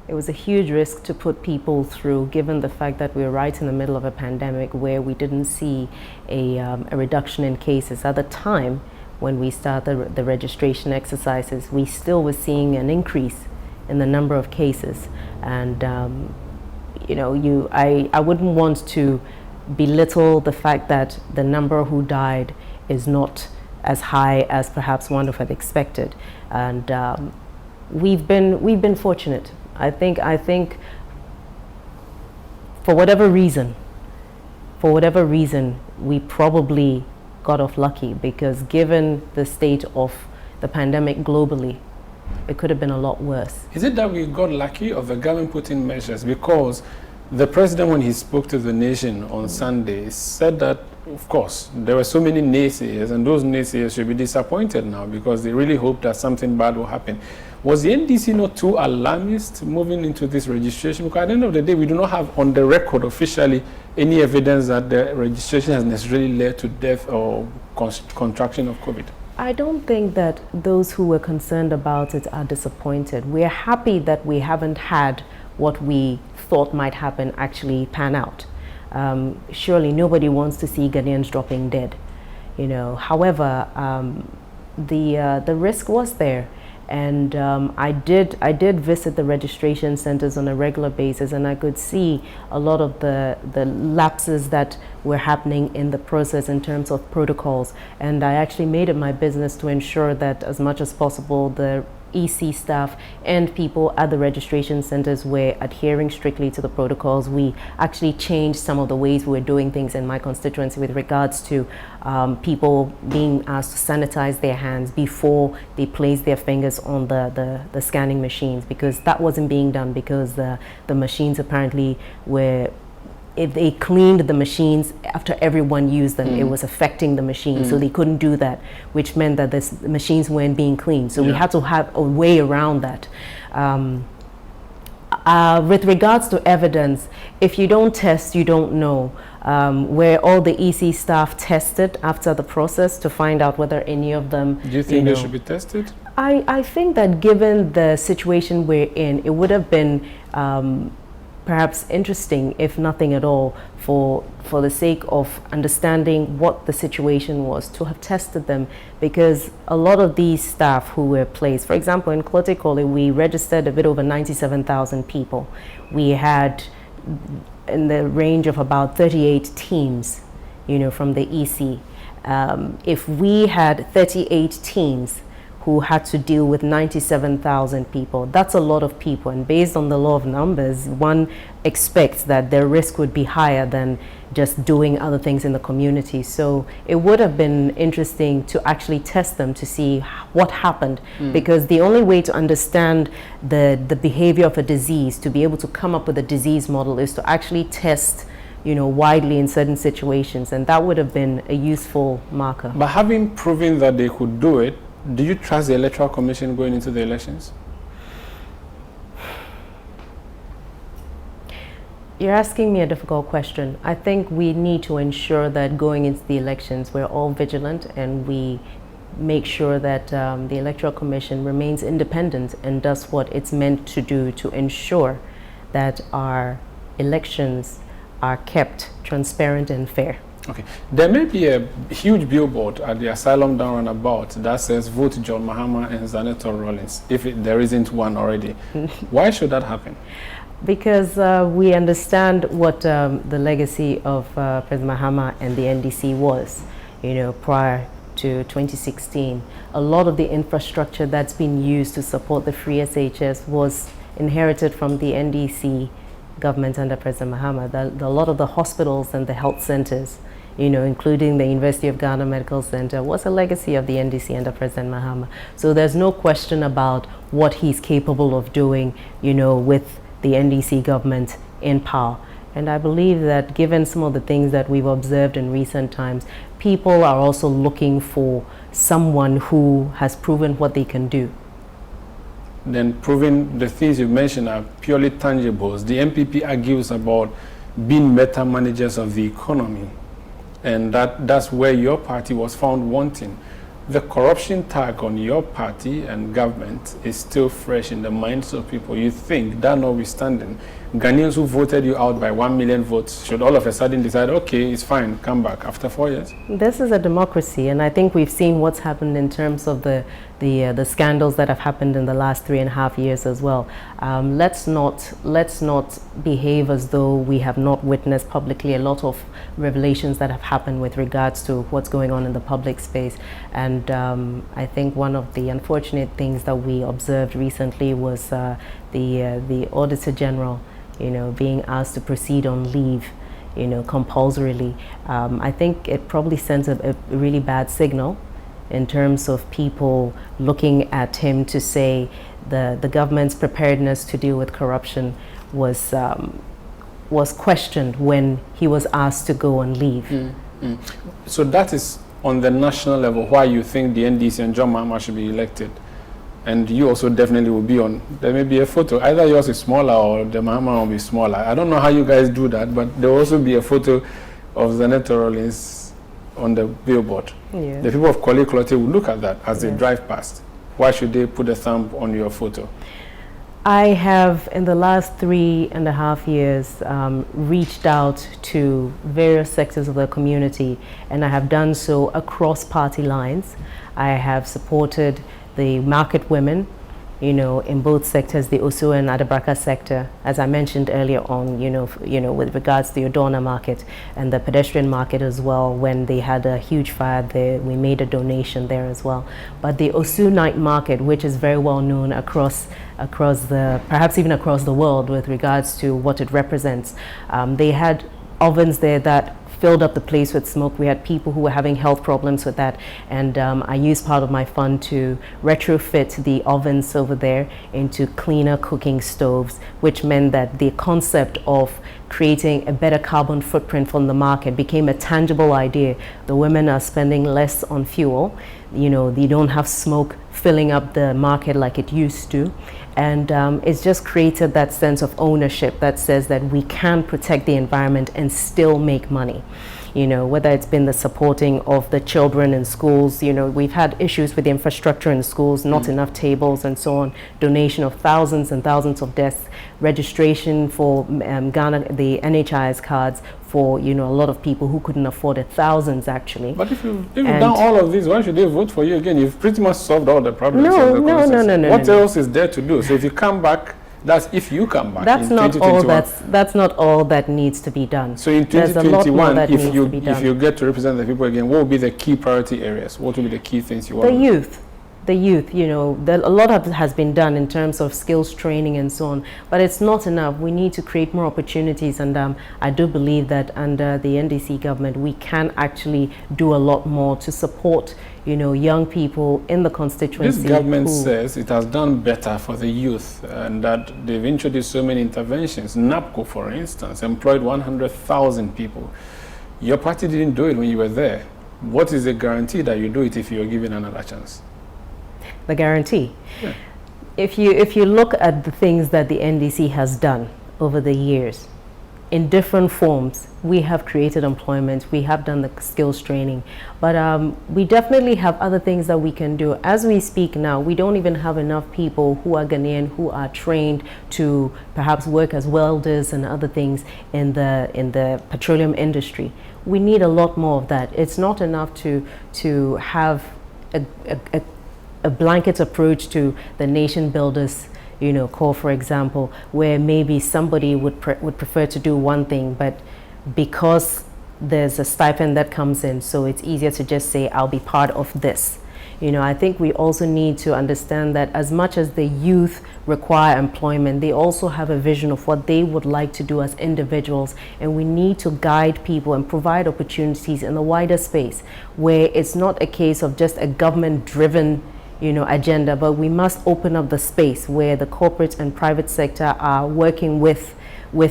It was a huge risk to put people through, given the fact that we were right in the middle of a pandemic where we didn't see a reduction in cases. At the time, when we started the registration exercises, we still were seeing an increase in the number of cases. And, I wouldn't want to belittle the fact that the number who died is not as high as perhaps one would have expected. And we've been fortunate. I think for whatever reason, we probably got off lucky, because given the state of the pandemic globally, it could have been a lot worse. Is it that we got lucky or the government put in measures? Because the president, when he spoke to the nation on Sunday, said that, of course, there were so many naysayers, and those naysayers should be disappointed now because they really hoped that something bad will happen. Was the NDC not too alarmist moving into this registration? Because at the end of the day, we do not have on the record officially any evidence that the registration has necessarily led to death or contraction of COVID. I don't think that those who were concerned about it are disappointed. We're happy that we haven't had what we thought might happen actually pan out. Surely nobody wants to see Ghanaians dropping dead, However, the risk was there. And I did visit the registration centers on a regular basis, and I could see a lot of the lapses that were happening in the process in terms of protocols. And I actually made it my business to ensure that as much as possible the EC staff and people at the registration centers were adhering strictly to the protocols. We actually changed some of the ways we were doing things in my constituency with regards to people being asked to sanitize their hands before they place their fingers on the scanning machines, because that wasn't being done, because the machines apparently were, if they cleaned the machines after everyone used them, it was affecting the machine. So they couldn't do that, which meant that the machines weren't being cleaned. So we had to have a way around that. With regards to evidence, if you don't test, you don't know. Where all the EC staff tested after the process to find out whether any of them... Do you think they should be tested? I think that given the situation we're in, it would have been perhaps interesting, if nothing at all, for the sake of understanding what the situation was, to have tested them, because a lot of these staff who were placed, for example, in Klotekole, we registered a bit over 97,000 people. We had in the range of about 38 teams, from the EC. If we had 38 teams who had to deal with 97,000 people, that's a lot of people. And based on the law of numbers, one expects that their risk would be higher than just doing other things in the community. So it would have been interesting to actually test them to see what happened, because the only way to understand the behavior of a disease, to be able to come up with a disease model, is to actually test widely in certain situations, and that would have been a useful marker. But having proven that they could do it, do you trust the Electoral Commission going into the elections? You're asking me a difficult question. I think we need to ensure that going into the elections, we're all vigilant and we make sure that the Electoral Commission remains independent and does what it's meant to do to ensure that our elections are kept transparent and fair. Okay. There may be a huge billboard at the asylum down runabout that says vote John Mahama and Zanetor Rawlings, if there isn't one already. Why should that happen? Because we understand what the legacy of President Mahama and the NDC was, prior to 2016. A lot of the infrastructure that's been used to support the free SHS was inherited from the NDC government under President Mahama. A lot of the hospitals and the health centers, including the University of Ghana Medical Center, was a legacy of the NDC under President Mahama. So there's no question about what he's capable of doing, with the NDC government in power. And I believe that given some of the things that we've observed in recent times, people are also looking for someone who has proven what they can do. Then proving the things you mentioned are purely tangibles. The MPP argues about being meta managers of the economy, and that's where your party was found wanting. The corruption tag on your party and government is still fresh in the minds of people. You think that notwithstanding, Ghanaians who voted you out by 1 million votes should all of a sudden decide, okay, it's fine, come back after 4 years? This is a democracy, and I think we've seen what's happened in terms of the scandals that have happened in the last 3.5 years as well. Let's not behave as though we have not witnessed publicly a lot of revelations that have happened with regards to what's going on in the public space. And I think one of the unfortunate things that we observed recently was the Auditor General, being asked to proceed on leave, compulsorily. I think it probably sends a really bad signal in terms of people looking at him to say the government's preparedness to deal with corruption was questioned when he was asked to go on leave. So that is on the national level why you think the NDC and John Mahama should be elected. And you also definitely will be on, there may be a photo, either yours is smaller or the Mahama will be smaller. I don't know how you guys do that, but there will also be a photo of Zanetor Rawlings on the billboard. Yeah. The people of Korle Klottey will look at that as they drive past. Why should they put a thumb on your photo? I have, in the last 3.5 years, reached out to various sectors of the community, and I have done so across party lines. I have supported the market women, in both sectors, the Osu and Adabraka sector, as I mentioned earlier on, with regards to the Odona market and the pedestrian market as well. When they had a huge fire there, we made a donation there as well. But the Osu night market, which is very well known across perhaps even across the world with regards to what it represents, they had ovens there that filled up the place with smoke. We had people who were having health problems with that, and I used part of my fund to retrofit the ovens over there into cleaner cooking stoves, which meant that the concept of creating a better carbon footprint from the market became a tangible idea. The women are spending less on fuel. They don't have smoke filling up the market like it used to. And it's just created that sense of ownership that says that we can protect the environment and still make money. Whether it's been the supporting of the children in schools, we've had issues with the infrastructure in schools, not enough tables and so on, donation of thousands and thousands of desks, registration for Ghana, the NHIS cards for, a lot of people who couldn't afford it, thousands actually. But if you've done all of this, why should they vote for you again? You've pretty much solved all the problems of the constituency. What else is there to do? So if you come back, that's if you come back. That's not all. That's not all that needs to be done. So in 2021, if you get to represent the people again, what will be the key priority areas? What will be the key things you want? The youth, a lot has been done in terms of skills training and so on, but it's not enough. We need to create more opportunities, and I do believe that under the NDC government, we can actually do a lot more to support, young people in the constituency. This government says it has done better for the youth, and that they've introduced so many interventions. NAPCO, for instance, employed 100,000 people. Your party didn't do it when you were there. What is the guarantee that you do it if you're given another chance? The guarantee. Yeah. If you look at the things that the NDC has done over the years, in different forms, we have created employment, we have done the skills training, but we definitely have other things that we can do. As we speak now, we don't even have enough people who are Ghanaian who are trained to perhaps work as welders and other things in the petroleum industry. we need a lot more of that. It's not enough to have a blanket approach to the nation builders, call, for example, where maybe somebody would prefer to do one thing, but because there's a stipend that comes in, so it's easier to just say, I'll be part of this. I think we also need to understand that as much as the youth require employment, they also have a vision of what they would like to do as individuals, and we need to guide people and provide opportunities in the wider space where it's not a case of just a government-driven agenda, but we must open up the space where the corporate and private sector are working with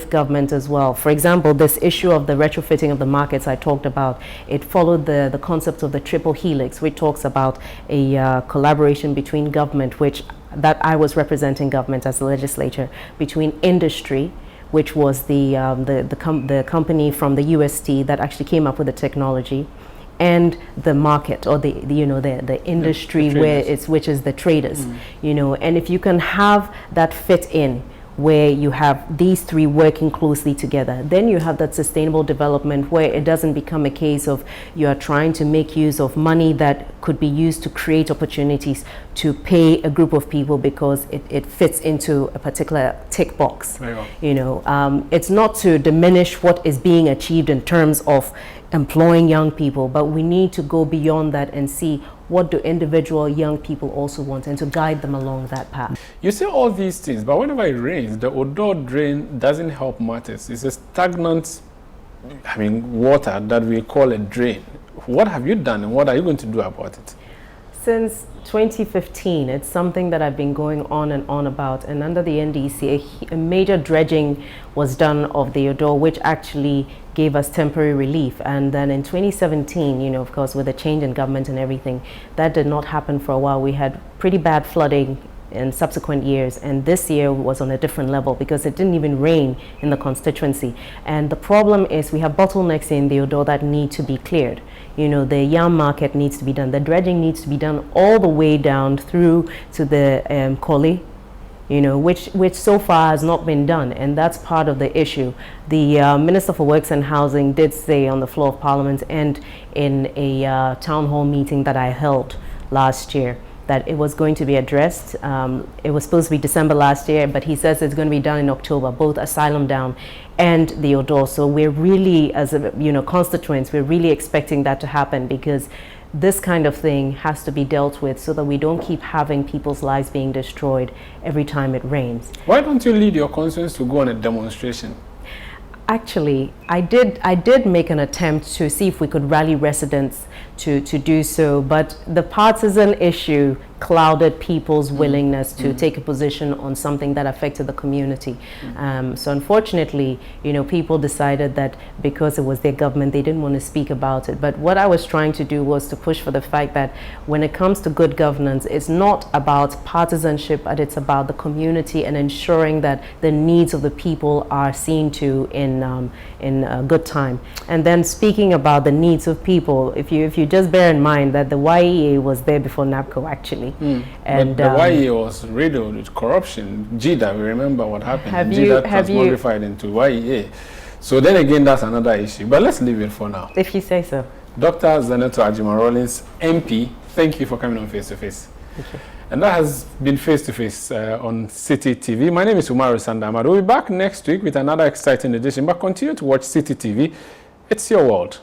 government as well. For example, this issue of the retrofitting of the markets I talked about, it followed the concept of the triple helix, which talks about a collaboration between government, that I was representing government as the legislature, between industry, which was the company from the UST that actually came up with the technology, and the market, or the industry, which is the traders. And if you can have that fit in where you have these three working closely together, then you have that sustainable development where it doesn't become a case of you are trying to make use of money that could be used to create opportunities to pay a group of people because it fits into a particular tick box. It's not to diminish what is being achieved in terms of employing young people, but we need to go beyond that and see what do individual young people also want, and to guide them along that path. You say all these things, but whenever it rains, the Odo drain doesn't help matters. It's a stagnant, water that we call a drain. What have you done, and what are you going to do about it? Since 2015, it's something that I've been going on and on about, and under the NDC, a major dredging was done of the Odo, which actually gave us temporary relief. And then in 2017, of course, with the change in government and everything, that did not happen for a while. We had pretty bad flooding in subsequent years, and this year was on a different level because it didn't even rain in the constituency. And the problem is we have bottlenecks in the Odo that need to be cleared. The yam market needs to be done, the dredging needs to be done all the way down through to the Koli, which so far has not been done, and that's part of the issue. The Minister for Works and Housing did say on the floor of Parliament and in a town hall meeting that I held last year that it was going to be addressed. It was supposed to be December last year, but he says it's going to be done in October, both Asylum Down and the Odo. So we're really, as constituents, we're really expecting that to happen, because this kind of thing has to be dealt with so that we don't keep having people's lives being destroyed every time it rains. Why don't you lead your constituents to go on a demonstration? Actually, I did make an attempt to see if we could rally residents to do so, but the partisan issue clouded people's willingness to take a position on something that affected the community. So unfortunately, people decided that because it was their government, they didn't want to speak about it. But what I was trying to do was to push for the fact that when it comes to good governance, it's not about partisanship, but it's about the community and ensuring that the needs of the people are seen to in a good time. And then speaking about the needs of people, if you just bear in mind that the YEA was there before NAPCO actually. And but the YEA was riddled with corruption. GIDA, we remember what happened. GIDA transmogrified into YEA. So then again, that's another issue. But let's leave it for now. If you say so. Dr. Zanetor Rawlings, MP, thank you for coming on Face to Face. And that has been Face to Face on City TV. My name is Umaru Sanda. We'll be back next week with another exciting edition. But continue to watch City TV. It's your world.